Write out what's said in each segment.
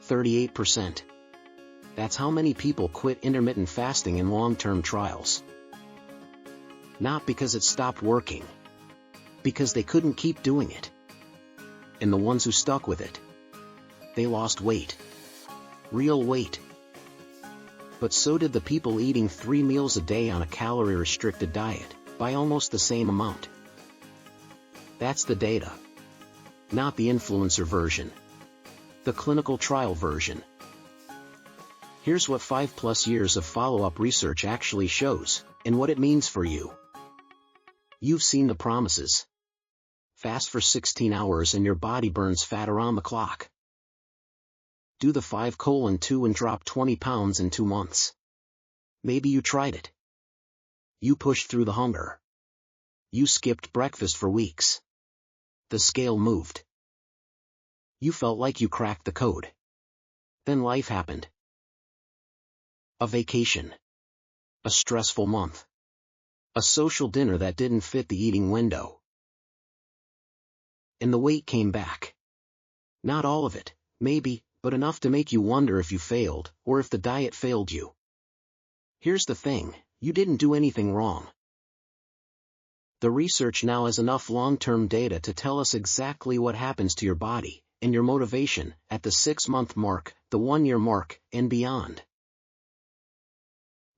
38%. That's how many people quit intermittent fasting in long-term trials. Not because it stopped working. Because they couldn't keep doing it. And the ones who stuck with it, they lost weight. Real weight. But so did the people eating 3 meals a day on a calorie-restricted diet, by almost the same amount. That's the data. Not the influencer version. The clinical trial version. Here's what 5+ years of follow-up research actually shows, and what it means for you. You've seen the promises. Fast for 16 hours and your body burns fat around the clock. Do the 5:2 and drop 20 pounds in 2 months. Maybe you tried it. You pushed through the hunger. You skipped breakfast for weeks. The scale moved. You felt like you cracked the code. Then life happened. A vacation. A stressful month. A social dinner that didn't fit the eating window. And the weight came back. Not all of it, maybe, but enough to make you wonder if you failed, or if the diet failed you. Here's the thing, you didn't do anything wrong. The research now has enough long-term data to tell us exactly what happens to your body, and your motivation, at the 6-month mark, the 1-year mark, and beyond.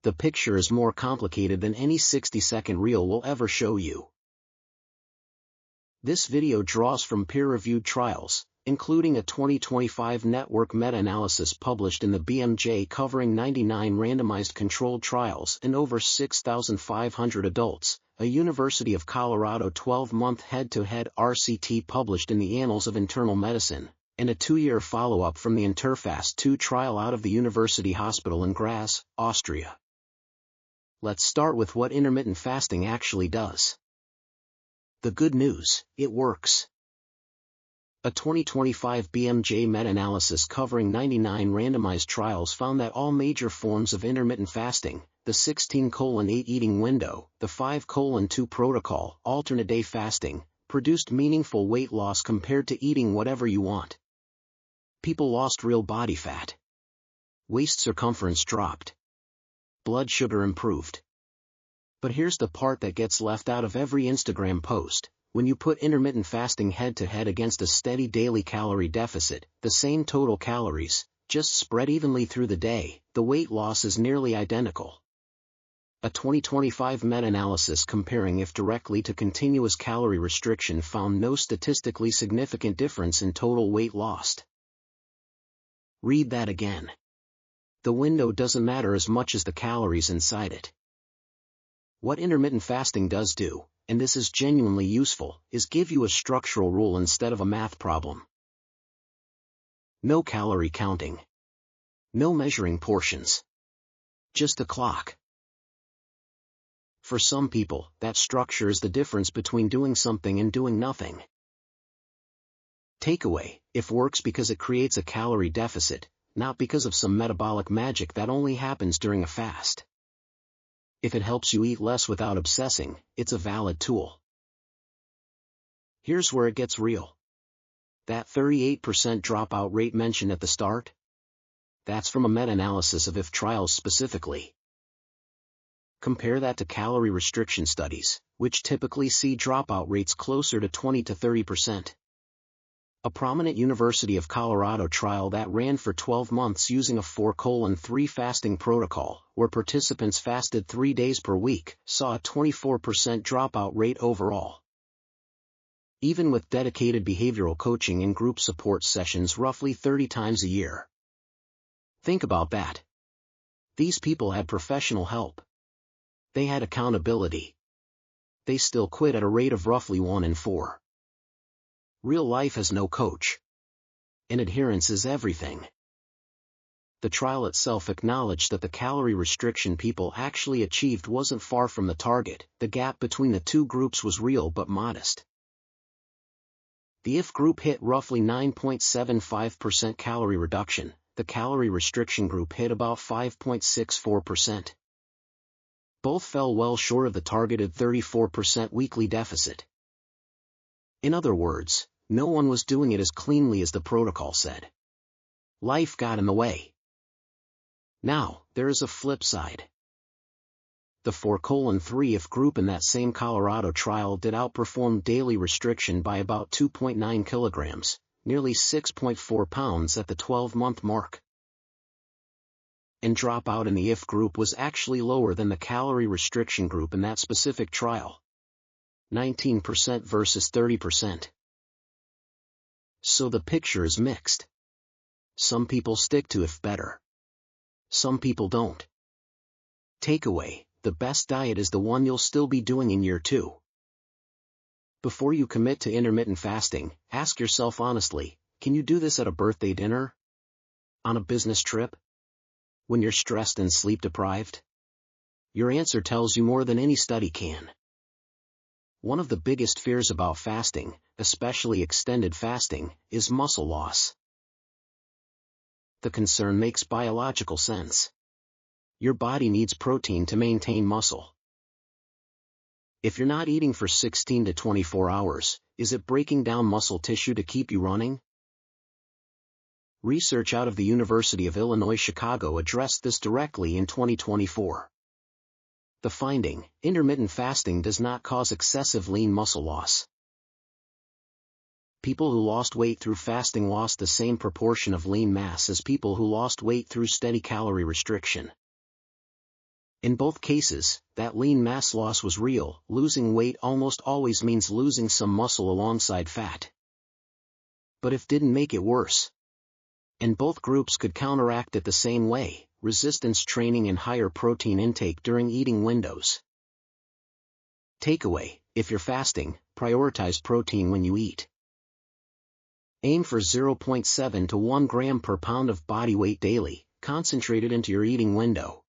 The picture is more complicated than any 60-second reel will ever show you. This video draws from peer-reviewed trials, including a 2025 network meta-analysis published in the BMJ covering 99 randomized controlled trials in over 6,500 adults, a University of Colorado 12-month head-to-head RCT published in the Annals of Internal Medicine, and a 2-year follow-up from the Interfast 2 trial out of the University Hospital in Graz, Austria. Let's start with what intermittent fasting actually does. The good news, it works. A 2025 BMJ meta-analysis covering 99 randomized trials found that all major forms of intermittent fasting, the 16:8 eating window, the 5:2 protocol, alternate day fasting, produced meaningful weight loss compared to eating whatever you want. People lost real body fat. Waist circumference dropped. Blood sugar improved. But here's the part that gets left out of every Instagram post. When you put intermittent fasting head-to-head against a steady daily calorie deficit, the same total calories, just spread evenly through the day, the weight loss is nearly identical. A 2025 meta-analysis comparing IF directly to continuous calorie restriction found no statistically significant difference in total weight lost. Read that again. The window doesn't matter as much as the calories inside it. What intermittent fasting does do, and this is genuinely useful, is give you a structural rule instead of a math problem. No calorie counting. No measuring portions. Just a clock. For some people, that structure is the difference between doing something and doing nothing. Takeaway, IF works because it creates a calorie deficit, not because of some metabolic magic that only happens during a fast. If it helps you eat less without obsessing, it's a valid tool. Here's where it gets real. That 38% dropout rate mentioned at the start? That's from a meta-analysis of IF trials specifically. Compare that to calorie restriction studies, which typically see dropout rates closer to 20 to 30%. A prominent University of Colorado trial that ran for 12 months using a 4:3 fasting protocol, where participants fasted 3 days per week, saw a 24% dropout rate overall. Even with dedicated behavioral coaching and group support sessions roughly 30 times a year. Think about that. These people had professional help. They had accountability. They still quit at a rate of roughly 1 in 4. Real life has no coach. And adherence is everything. The trial itself acknowledged that the calorie restriction people actually achieved wasn't far from the target. The gap between the two groups was real but modest. The IF group hit roughly 9.75% calorie reduction, the calorie restriction group hit about 5.64%. Both fell well short of the targeted 34% weekly deficit. In other words, no one was doing it as cleanly as the protocol said. Life got in the way. Now, there is a flip side. The 4:3 group in that same Colorado trial did outperform daily restriction by about 2.9 kilograms, nearly 6.4 pounds at the 12-month mark. And dropout in the IF group was actually lower than the calorie restriction group in that specific trial. 19% versus 30%. So the picture is mixed. Some people stick to IF better. Some people don't. Takeaway: the best diet is the one you'll still be doing in year 2. Before you commit to intermittent fasting, ask yourself honestly, can you do this at a birthday dinner? On a business trip? When you're stressed and sleep deprived? Your answer tells you more than any study can. One of the biggest fears about fasting, especially extended fasting, is muscle loss. The concern makes biological sense. Your body needs protein to maintain muscle. If you're not eating for 16 to 24 hours, is it breaking down muscle tissue to keep you running? Research out of the University of Illinois Chicago addressed this directly in 2024. The finding: intermittent fasting does not cause excessive lean muscle loss. People who lost weight through fasting lost the same proportion of lean mass as people who lost weight through steady calorie restriction. In both cases, that lean mass loss was real. Losing weight almost always means losing some muscle alongside fat. But if didn't make it worse. And both groups could counteract it the same way: resistance training and higher protein intake during eating windows. Takeaway: if you're fasting, prioritize protein when you eat. Aim for 0.7 to 1 gram per pound of body weight daily, concentrated into your eating window.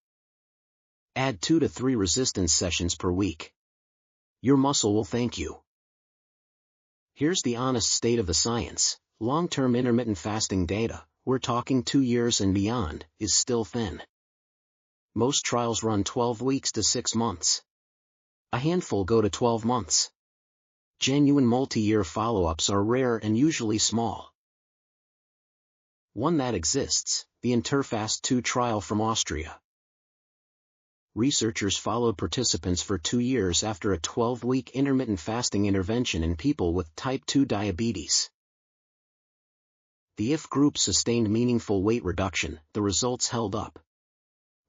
Add 2 to 3 resistance sessions per week. Your muscle will thank you. Here's the honest state of the science: long-term intermittent fasting data, we're talking 2 years and beyond, is still thin. Most trials run 12 weeks to 6 months. A handful go to 12 months. Genuine multi-year follow-ups are rare and usually small. One that exists: the Interfast 2 trial from Austria. Researchers followed participants for 2 years after a 12-week intermittent fasting intervention in people with type 2 diabetes. The IF group sustained meaningful weight reduction. The results held up.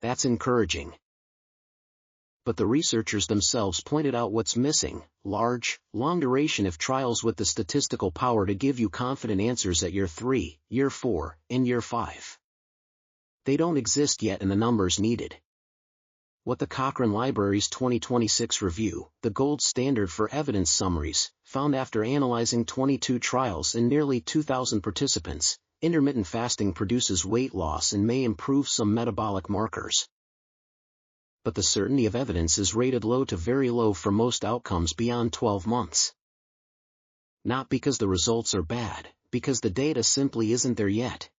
That's encouraging. But the researchers themselves pointed out what's missing: large, long-duration IF trials with the statistical power to give you confident answers at year 3, year 4, and year 5. They don't exist yet in the numbers needed. What the Cochrane Library's 2026 review, the gold standard for evidence summaries, found after analyzing 22 trials and nearly 2,000 participants: intermittent fasting produces weight loss and may improve some metabolic markers. But the certainty of evidence is rated low to very low for most outcomes beyond 12 months. Not because the results are bad, because the data simply isn't there yet.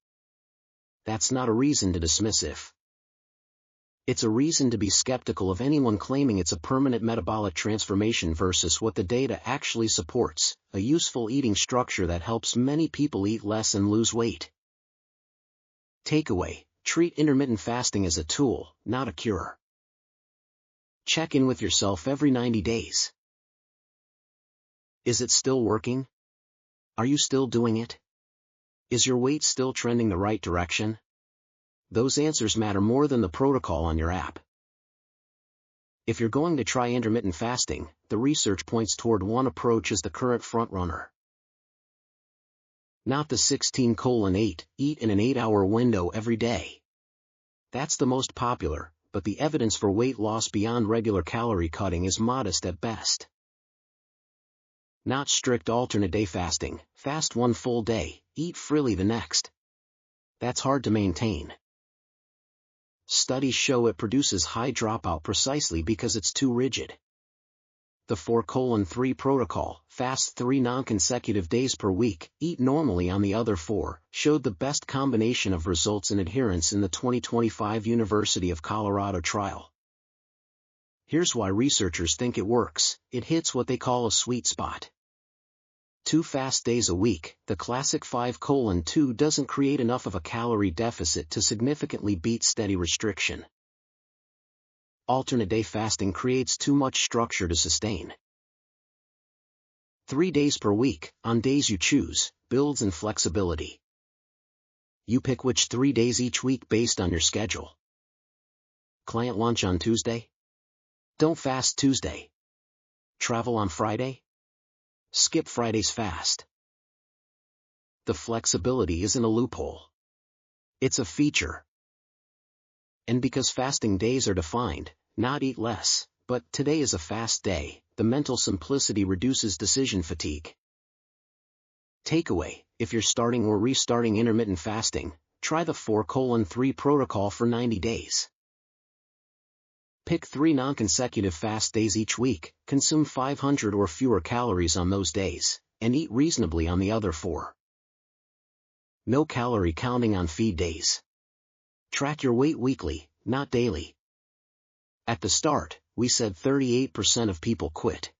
That's not a reason to dismiss IF. It's a reason to be skeptical of anyone claiming it's a permanent metabolic transformation versus what the data actually supports: a useful eating structure that helps many people eat less and lose weight. Takeaway: treat intermittent fasting as a tool, not a cure. Check in with yourself every 90 days. Is it still working? Are you still doing it? Is your weight still trending the right direction? Those answers matter more than the protocol on your app. If you're going to try intermittent fasting, the research points toward one approach as the current frontrunner. Not the 16:8, eat in an 8-hour window every day. That's the most popular, but the evidence for weight loss beyond regular calorie cutting is modest at best. Not strict alternate day fasting: fast one full day, eat freely the next. That's hard to maintain. Studies show it produces high dropout precisely because it's too rigid. The 4:3 protocol, fast 3 non-consecutive days per week, eat normally on the other 4, showed the best combination of results and adherence in the 2025 University of Colorado trial. Here's why researchers think it works: it hits what they call a sweet spot. 2 fast days a week. The classic 5:2 doesn't create enough of a calorie deficit to significantly beat steady restriction. Alternate day fasting creates too much structure to sustain. 3 days per week, on days you choose, builds in flexibility. You pick which 3 days each week based on your schedule. Client lunch on Tuesday? Don't fast Tuesday. Travel on Friday? Skip Friday's fast. The flexibility isn't a loophole. It's a feature. And because fasting days are defined, not eat less, but today is a fast day, the mental simplicity reduces decision fatigue. Takeaway: if you're starting or restarting intermittent fasting, try the 4:3 protocol for 90 days. Pick 3 non-consecutive fast days each week, consume 500 or fewer calories on those days, and eat reasonably on the other 4. No calorie counting on feed days. Track your weight weekly, not daily. At the start, we said 38% of people quit.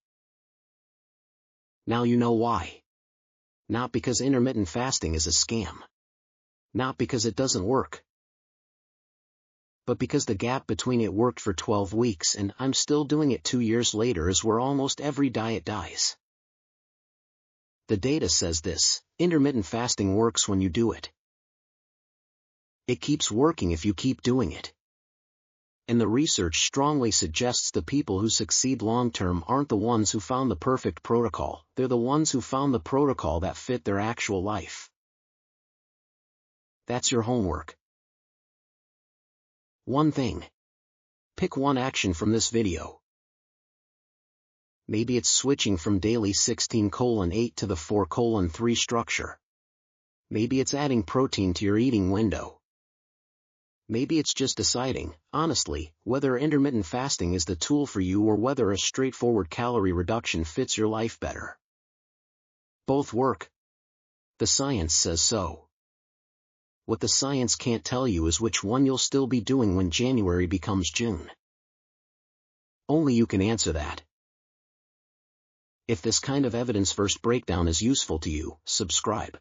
Now you know why. Not because intermittent fasting is a scam. Not because it doesn't work. But because the gap between it worked for 12 weeks and I'm still doing it 2 years later is where almost every diet dies. The data says this: intermittent fasting works when you do it. It keeps working if you keep doing it. And the research strongly suggests the people who succeed long-term aren't the ones who found the perfect protocol, they're the ones who found the protocol that fit their actual life. That's your homework. One thing. Pick one action from this video. Maybe it's switching from daily 16:8 to the 4:3 structure. Maybe it's adding protein to your eating window. Maybe it's just deciding, honestly, whether intermittent fasting is the tool for you or whether a straightforward calorie reduction fits your life better. Both work. The science says so. What the science can't tell you is which one you'll still be doing when January becomes June. Only you can answer that. If this kind of evidence-first breakdown is useful to you, subscribe.